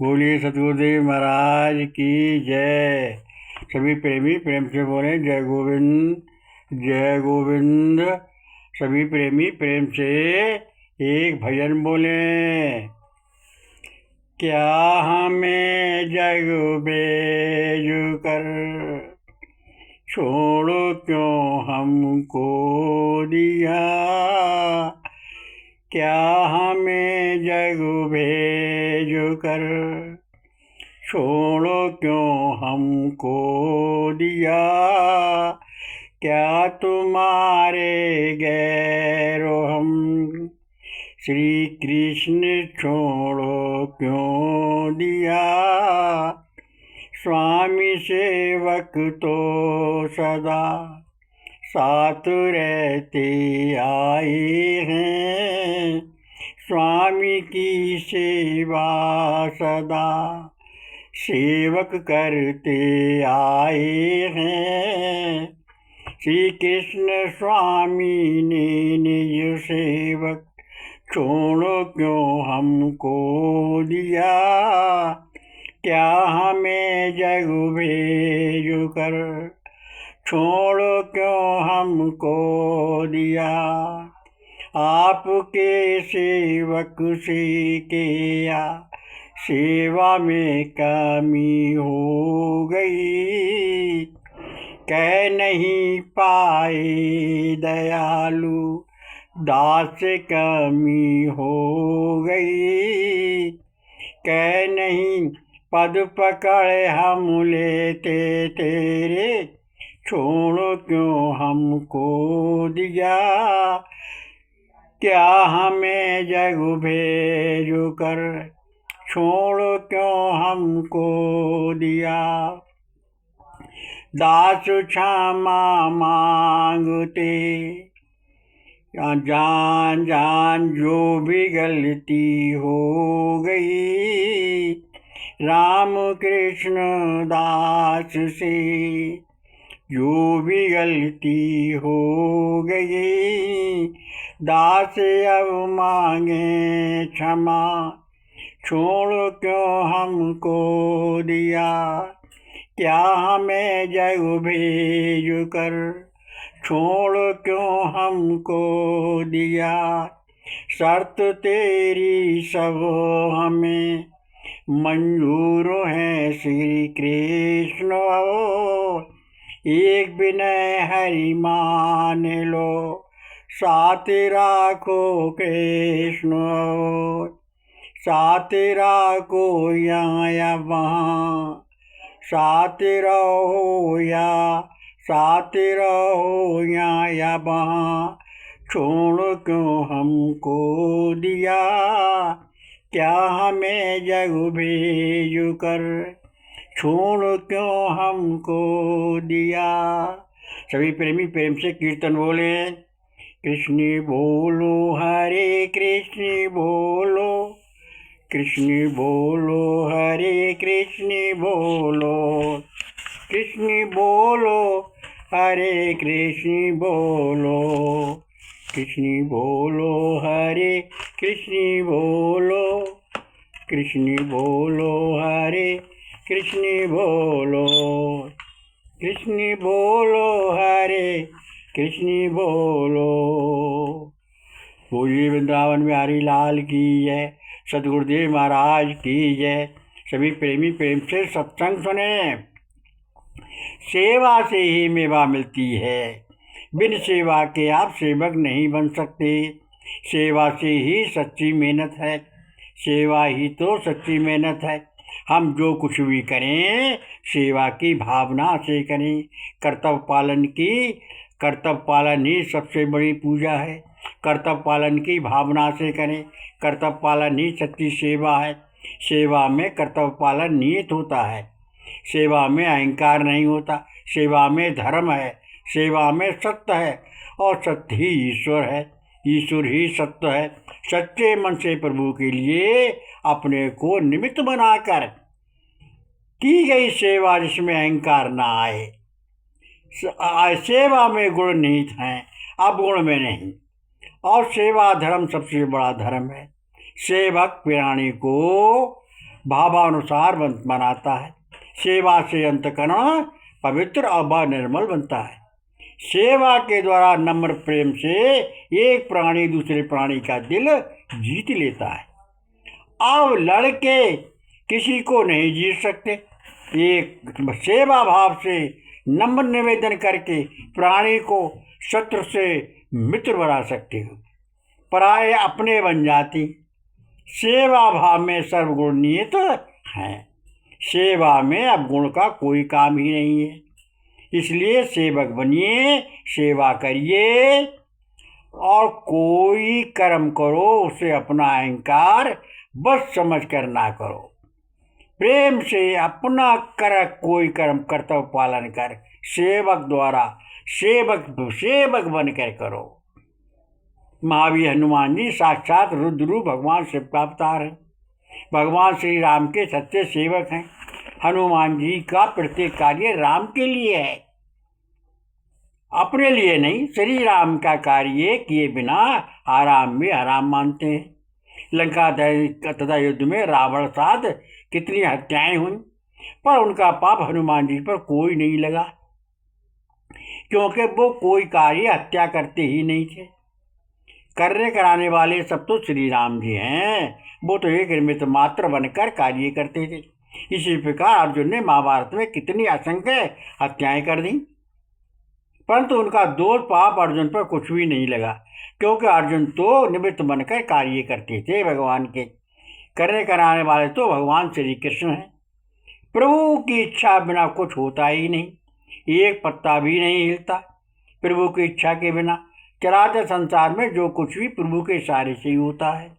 बोलिए सतगुरुदेव महाराज की जय। सभी प्रेमी प्रेम से बोले जय गोविंद जय गोविंद। सभी प्रेमी प्रेम से एक भजन बोले। क्या हमें जग बेजू कर छोड़ो क्यों हमको दिया। क्या हमें जग भेज कर छोड़ो क्यों हमको दिया। क्या तुम्हारे गैरो हम श्री कृष्ण छोड़ो क्यों दिया। स्वामी सेवक तो सदा साथ रहते आए हैं। स्वामी की सेवा सदा सेवक करते आए हैं। श्री कृष्ण स्वामी ने निज सेवक छोड़ो क्यों हमको दिया। क्या हमें जग भेज कर छोड़ो क्यों हमको दिया। आपके सेवक से किया सेवा में कमी हो गई। कह नहीं पाए दयालु दास कमी हो गई। कह नहीं पद पकड़ हम लेते तेरे छोड़ो क्यों हमको दिया। क्या हमें जग भेज कर छोड़ो क्यों हमको दिया। दास क्षमा मांगते जान जान जो भी गलती हो गई। राम कृष्ण दास से जो भी गलती हो गई। दास अब मांगे क्षमा छोड़ो क्यों हमको दिया। क्या हमें जग भेज कर छोड़ो क्यों हमको दिया। शर्त तेरी सब हमें मंजूर है श्री कृष्ण। एक विनय हरि मान लो साथ राखो कृष्ण। साथ राखो यहाँ या वहाँ साथ रहो यहाँ या वहाँ छोड़ो क्यों हमको दिया। क्या हमें जग भेज कर छोड़ो क्यों हमको दिया। सभी प्रेमी प्रेम से कीर्तन बोले। कृष्ण बोलो हरे कृष्ण बोलो। कृष्ण बोलो हरे कृष्ण बोलो। कृष्ण बोलो हरे कृष्ण बोलो। कृष्ण बोलो हरे कृष्ण बोलो। कृष्ण बोलो हरे कृष्ण बोलो। कृष्ण बोलो हरे कृष्ण बोलो। बोलिए वृंदावन बिहारी लाल की जय। सतगुरुदेव महाराज की जय। सभी प्रेमी प्रेम से सत्संग सुने। सेवा से ही मेवा मिलती है। बिन सेवा के आप सेवक नहीं बन सकते। सेवा से ही सच्ची मेहनत है। सेवा ही तो सच्ची मेहनत है। हम जो कुछ भी करें सेवा की भावना से करें। कर्तव्य पालन ही सबसे बड़ी पूजा है। कर्तव्य पालन की भावना से करें। कर्तव्य पालन ही सच्ची सेवा है। सेवा में कर्तव्य पालन नियत होता है। सेवा में अहंकार नहीं होता। सेवा में धर्म है। सेवा में सत्य है और सत्य ही ईश्वर है। ईश्वर ही सत्य है। सच्चे मन से प्रभु के लिए अपने को निमित्त बनाकर की गई सेवा जिसमें अहंकार ना आए। सेवा में गुण निहित हैं, अवगुण में नहीं। और सेवा धर्म सबसे बड़ा धर्म है। सेवक प्राणी को भावानुसार बनाता है। सेवा से अंतःकरण पवित्र और निर्मल बनता है। सेवा के द्वारा नम्र प्रेम से एक प्राणी दूसरे प्राणी का दिल जीत लेता है। अब लड़के किसी को नहीं जीत सकते। एक सेवा भाव से नम्र निवेदन करके प्राणी को शत्रु से मित्र बना सकते हो। पराये अपने बन जाती। सेवा भाव में सर्वगुण निहित है। सेवा में अब गुण का कोई काम ही नहीं है। इसलिए सेवक बनिए, सेवा करिए और कोई कर्म करो उसे अपना अहंकार बस समझ कर ना करो। प्रेम से अपना कोई कर्म कर्तव्य पालन कर सेवक द्वारा सेवक बनकर करो। महावीर हनुमान जी साक्षात रुद्र रूप भगवान शिव का अवतार है। भगवान श्री राम के सच्चे सेवक हैं। हनुमान जी का प्रत्येक कार्य राम के लिए है, अपने लिए नहीं। श्री राम का कार्य किए बिना आराम में आराम मानते हैं। लंका तथा युद्ध में रावण साथ कितनी हत्याएं हुई, पर उनका पाप हनुमान जी पर कोई नहीं लगा, क्योंकि वो कोई कार्य हत्या करते ही नहीं थे। करने कराने वाले सब तो श्री राम जी हैं। वो तो एक निमित्त मात्र बनकर कार्य करते थे। इसी प्रकार अर्जुन ने महाभारत में कितनी असंख्य हत्याएं कर दी, परंतु उनका दोष पाप अर्जुन पर कुछ भी नहीं लगा, क्योंकि अर्जुन तो निमित्त बनकर कार्य करते थे। भगवान के करने कराने वाले तो भगवान श्री कृष्ण हैं। प्रभु की इच्छा बिना कुछ होता ही नहीं, एक पत्ता भी नहीं हिलता। प्रभु की इच्छा के बिना चराचर संसार में जो कुछ भी प्रभु के इशारे से ही होता है।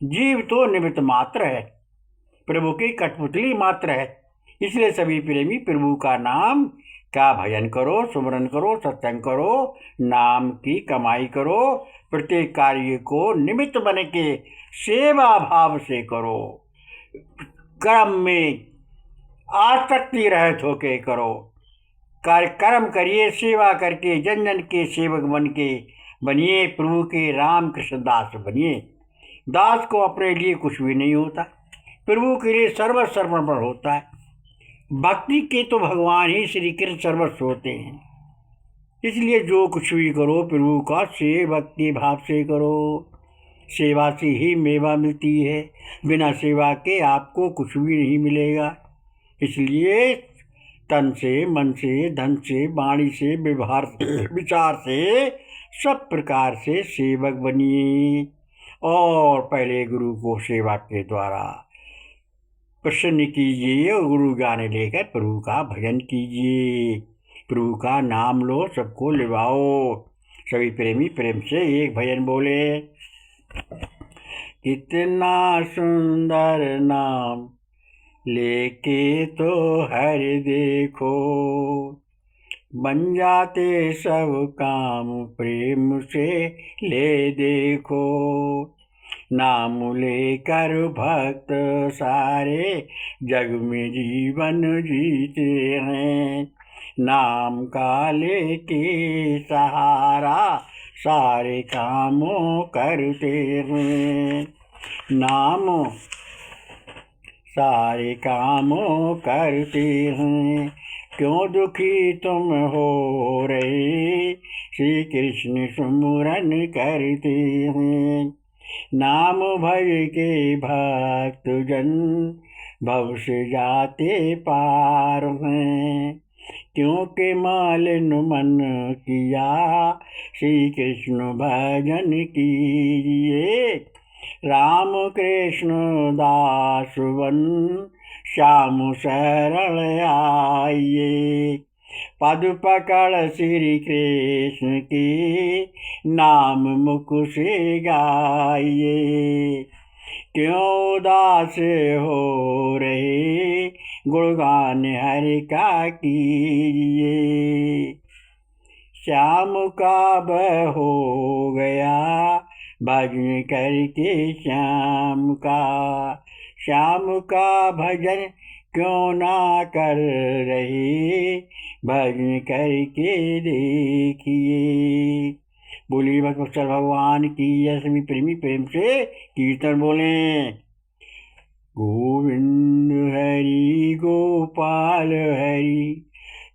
जीव तो निमित्त मात्र है, प्रभु की कठपुतली मात्र है। इसलिए सभी प्रेमी प्रभु का नाम का भजन करो, सुमरन करो, सत्संग करो, नाम की कमाई करो। प्रत्येक कार्य को निमित्त बन के सेवा भाव से करो। कर्म में आसक्ति रहित होके करो। कर्म करिए, सेवा करके जन जन के सेवक बन के बनिए। प्रभु के राम कृष्ण दास बनिए। दास को अपने लिए कुछ भी नहीं होता, प्रभु के लिए सर्वस्व समर्पण होता है। भक्ति के तो भगवान ही श्री कृष्ण सर्वस्व होते हैं। इसलिए जो कुछ भी करो प्रभु का भक्ति भाव से करो। सेवा से ही मेवा मिलती है, बिना सेवा के आपको कुछ भी नहीं मिलेगा। इसलिए तन से, मन से, धन से, वाणी से, व्यवहार से, विचार से, सब प्रकार से सेवक बनिए और पहले गुरु को सेवा के द्वारा प्रसन्न कीजिए और गुरु गाने लेकर प्रभु का भजन कीजिए। प्रभु का नाम लो, सबको लिवाओ। सभी प्रेमी प्रेम से एक भजन बोले। कितना सुंदर नाम लेके तो हर देखो, बन जाते सब काम प्रेम से ले देखो। नाम लेकर भक्त सारे जग में जीवन जीते हैं। नाम का लेके सहारा सारे कामों करते हैं। नाम सारे कामों करते हैं। क्यों दुखी तुम हो रहे, श्री कृष्ण सुमिरन करते हैं। नाम भज के भक्त जन भव से जाते पार हैं। क्योंकि मालिन मन किया श्री कृष्ण भजन कीजिए। राम कृष्ण दास बन श्याम शरण आइए। पद पकड़ श्री कृष्ण के नाम मुख से गाइए। क्यों उदास हो रहे, गुणगान हरि का कीजिए। श्याम का बह हो गया भजन करके श्याम का भजन क्यों ना कर रहे, भजन करके देखिए। बोलिए भगवत्सर भगवान की जय। सभी प्रेमी प्रेम से कीर्तन बोलें। गोविंद गोपाल हरि।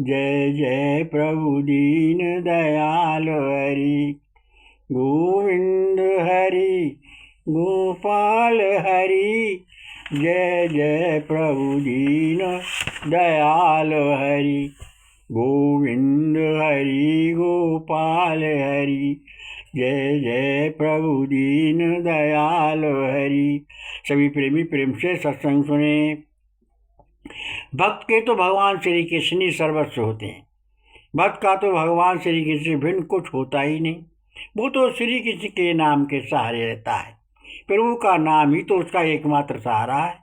जय जय प्रभु दीन दयाल हरि। गोविंद हरि गोपाल हरि। जय जय प्रभु दीन दयाल हरि। गोविंद हरि गोपाल हरि। जय जय प्रभु दीन दयाल हरि। सभी प्रेमी प्रेम से सत्संग सुने। भक्त के तो भगवान श्री कृष्ण ही सर्वस्व होते हैं। भक्त का तो भगवान श्री कृष्ण से भिन्न कुछ होता ही नहीं। वो तो श्री कृष्ण के नाम के सहारे रहता है। प्रभु का नाम ही तो उसका एकमात्र सहारा है।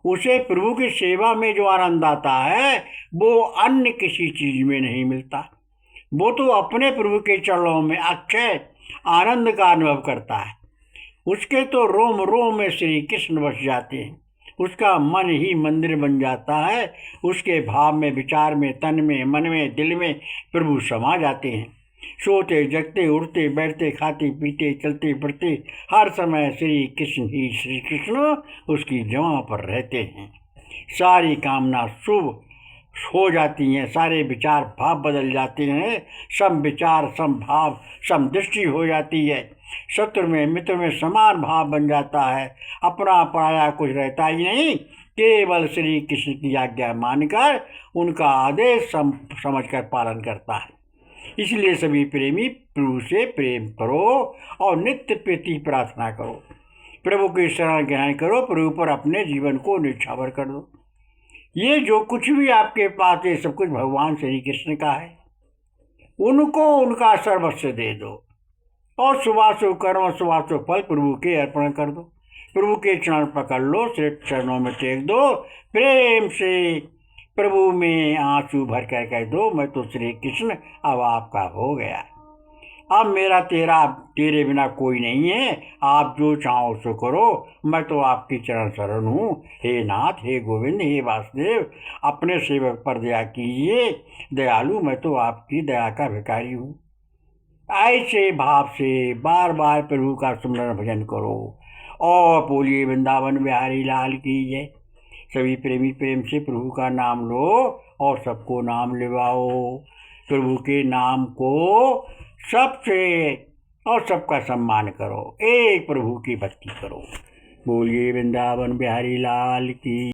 उसे प्रभु की सेवा में जो आनंद आता है वो अन्य किसी चीज में नहीं मिलता। वो तो अपने प्रभु के चरणों में अक्षय आनंद का अनुभव करता है। उसके तो रोम रोम में श्री कृष्ण बस जाते हैं। उसका मन ही मंदिर बन जाता है। उसके भाव में, विचार में, तन में, मन में, दिल में प्रभु समा जाते हैं। सोते जगते, उठते बैठते, खाते पीते, चलते फिरते, हर समय श्री कृष्ण ही श्री कृष्ण उसकी जमां पर रहते हैं। सारी कामना शुभ हो जाती हैं। सारे विचार भाव बदल जाते हैं। सम विचार सम भाव सम दृष्टि हो जाती है। शत्रु में मित्र में समान भाव बन जाता है। अपना पराया कुछ रहता ही नहीं। केवल श्री कृष्ण की आज्ञा मानकर उनका आदेश समझकर पालन करता है। इसलिए सभी प्रेमी प्रभु से प्रेम करो और नित्य प्रीति प्रार्थना करो। प्रभु की शरण ग्रहण करो। प्रभु पर अपने जीवन को न्यौछावर कर दो। ये जो कुछ भी आपके पास है सब कुछ भगवान श्री कृष्ण का है। उनको उनका सर्वस्व दे दो और शुभाशुभ कर्म शुभाशुभ फल प्रभु के अर्पण कर दो। प्रभु के चरण पकड़ लो, श्री चरणों में टेक दो। प्रेम से प्रभु में आंसू भर कर कह दो, मैं तो श्री कृष्ण अब आपका हो गया। अब मेरा तेरे बिना कोई नहीं है। आप जो चाहो सो करो। मैं तो आपकी चरण शरण हूँ। हे नाथ, हे गोविंद, हे वासुदेव, अपने सेवक पर दया कीजिए। दयालु, मैं तो आपकी दया का भिखारी हूँ। ऐसे भाव से बार बार प्रभु का सुमरन भजन करो और बोलिए वृंदावन बिहारी लाल की जय। सभी प्रेमी प्रेम से प्रभु का नाम लो और सबको नाम लिवाओ। प्रभु के नाम को सबसे और सबका सम्मान करो। एक प्रभु की भक्ति करो। बोलिए वृंदावन बिहारी लाल की।